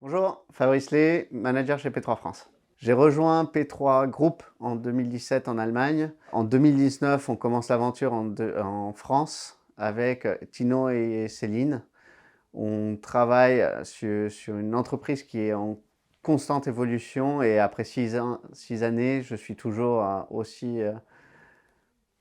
Bonjour, Fabrice Lé, manager chez P3 France. J'ai rejoint P3 Group en 2017 en Allemagne. En 2019, on commence l'aventure en France avec Tino et Céline. On travaille sur une entreprise qui est en constante évolution et après 6 années, je suis toujours aussi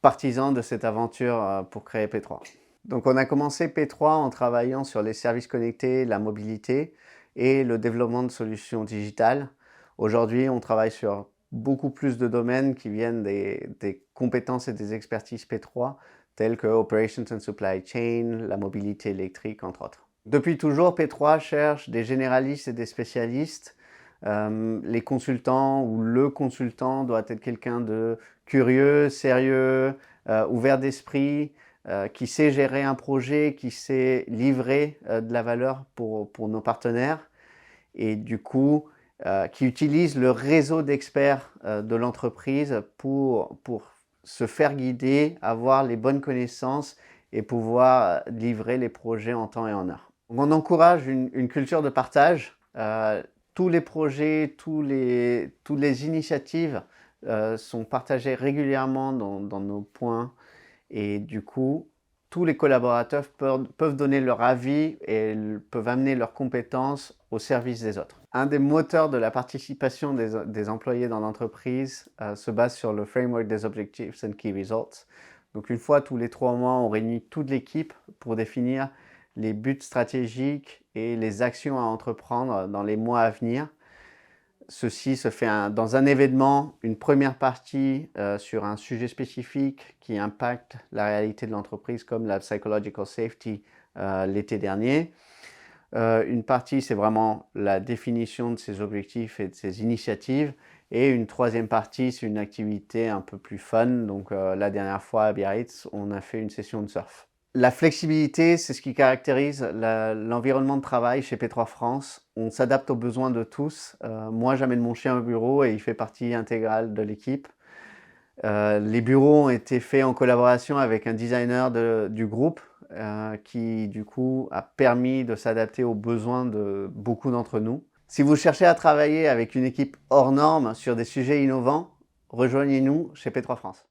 partisan de cette aventure pour créer P3. Donc on a commencé P3 en travaillant sur les services connectés, la mobilité et le développement de solutions digitales. Aujourd'hui, on travaille sur beaucoup plus de domaines qui viennent des compétences et des expertises P3, telles que Operations and Supply Chain, la mobilité électrique, entre autres. Depuis toujours, P3 cherche des généralistes et des spécialistes. Les consultants ou le consultant doit être quelqu'un de curieux, sérieux, ouvert d'esprit, qui sait gérer un projet, qui sait livrer de la valeur pour nos partenaires et du coup, qui utilise le réseau d'experts de l'entreprise pour se faire guider, avoir les bonnes connaissances et pouvoir livrer les projets en temps et en heure. On encourage une culture de partage. Tous les projets, toutes les initiatives sont partagées régulièrement dans nos points et du coup, tous les collaborateurs peuvent donner leur avis et peuvent amener leurs compétences au service des autres. Un des moteurs de la participation des employés dans l'entreprise se base sur le framework des Objectives and Key Results. Donc une fois tous les 3 mois, on réunit toute l'équipe pour définir les buts stratégiques et les actions à entreprendre dans les mois à venir. Ceci se fait dans un événement, une première partie sur un sujet spécifique qui impacte la réalité de l'entreprise comme la psychological safety l'été dernier. Une partie, c'est vraiment la définition de ses objectifs et de ses initiatives. Et une troisième partie, c'est une activité un peu plus fun. Donc la dernière fois à Biarritz, on a fait une session de surf. La flexibilité, c'est ce qui caractérise l'environnement de travail chez P3 France. On s'adapte aux besoins de tous. Moi, j'amène mon chien au bureau et il fait partie intégrale de l'équipe. Les bureaux ont été faits en collaboration avec un designer du groupe qui, du coup, a permis de s'adapter aux besoins de beaucoup d'entre nous. Si vous cherchez à travailler avec une équipe hors norme sur des sujets innovants, rejoignez-nous chez P3 France.